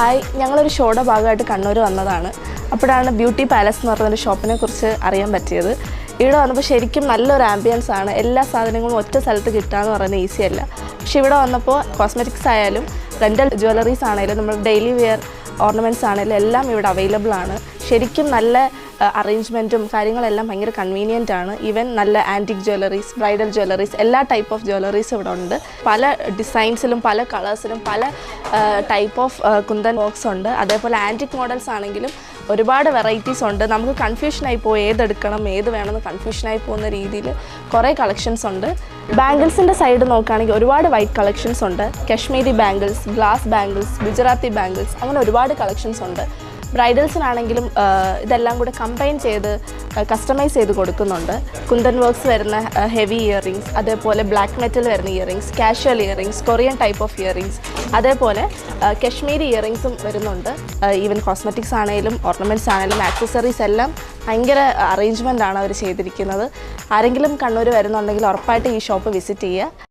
Hi, ഞങ്ങളൊരു ഷോയുടെ ഭാഗമായിട്ട് കണ്ണൂർ വന്നതാണ്. അപ്പോഴാണ് ബ്യൂട്ടി പാലസ് എന്ന് പറഞ്ഞൊരു ഷോപ്പിനെ കുറിച്ച് അറിയാൻ പറ്റിയത്. ഇവിടെ വന്നപ്പോൾ ശരിക്കും നല്ലൊരു ആംബിയൻസ് ആണ്. എല്ലാ സാധനങ്ങളും ഒറ്റ സ്ഥലത്ത് കിട്ടുകയെന്ന് പറയുന്നത് ഈസി അല്ല. പക്ഷെ ഇവിടെ വന്നപ്പോൾ കോസ്മെറ്റിക്സ് ആയാലും റെൻ്റൽ ജ്വല്ലറീസ് ആണെങ്കിലും നമ്മൾ ഡെയിലി വെയർ ഓർണമെൻറ്റ്സ് ആണെങ്കിലും എല്ലാം ഇവിടെ അവൈലബിൾ ആണ്. ശരിക്കും നല്ല അറേഞ്ച്മെൻറ്റും കാര്യങ്ങളെല്ലാം ഭയങ്കര കൺവീനിയൻ്റ് ആണ്. ഈവൻ നല്ല ആൻറ്റിക് ജ്വല്ലറീസ്, ബ്രൈഡൽ ജ്വല്ലറീസ്, എല്ലാ ടൈപ്പ് ഓഫ് ജ്വല്ലറീസ് ഇവിടെ ഉണ്ട്. പല ഡിസൈൻസിലും പല കളേഴ്സിലും പല ടൈപ്പ് ഓഫ് കുന്തൻ ബോക്സ് ഉണ്ട്. അതേപോലെ ആൻറ്റിക് മോഡൽസ് ആണെങ്കിലും ഒരുപാട് വെറൈറ്റീസ് ഉണ്ട്. നമുക്ക് കൺഫ്യൂഷനായി പോകും, ഏതെടുക്കണം ഏത് വേണമെന്ന് കൺഫ്യൂഷനായി പോകുന്ന രീതിയിൽ കുറേ കളക്ഷൻസ് ഉണ്ട്. ബാംഗിൾസിൻ്റെ സൈഡ് നോക്കുകയാണെങ്കിൽ ഒരുപാട് വൈറ്റ് കളക്ഷൻസ് ഉണ്ട്. Kashmiri bangles, glass bangles, Gujarati bangles, അങ്ങനെ ഒരുപാട് കളക്ഷൻസ് ഉണ്ട്. ബ്രൈഡൽസിനാണെങ്കിലും ഇതെല്ലാം കൂടെ കമ്പൈൻ ചെയ്ത് കസ്റ്റമൈസ് ചെയ്ത് കൊടുക്കുന്നുണ്ട്. കുന്തൻ വർക്ക്സ് വരുന്ന ഹെവി ഇയറിങ്സ്, അതേപോലെ ബ്ലാക്ക് മെറ്റൽ വരുന്ന earrings, casual earrings, Korean type of earrings, അതേപോലെ കശ്മീരി ഇയറിങ്സും വരുന്നുണ്ട്. ഈവൻ കോസ്മെറ്റിക്സ് ആണെങ്കിലും ഓർണമെൻറ്റ്സ് ആണെങ്കിലും ആക്സസറീസ് എല്ലാം ഭയങ്കര അറേഞ്ച്മെൻ്റ് ആണ് അവർ ചെയ്തിരിക്കുന്നത്. ആരെങ്കിലും കണ്ണൂർ വരുന്നുണ്ടെങ്കിൽ ഉറപ്പായിട്ട് ഈ ഷോപ്പ് വിസിറ്റ് ചെയ്യുക.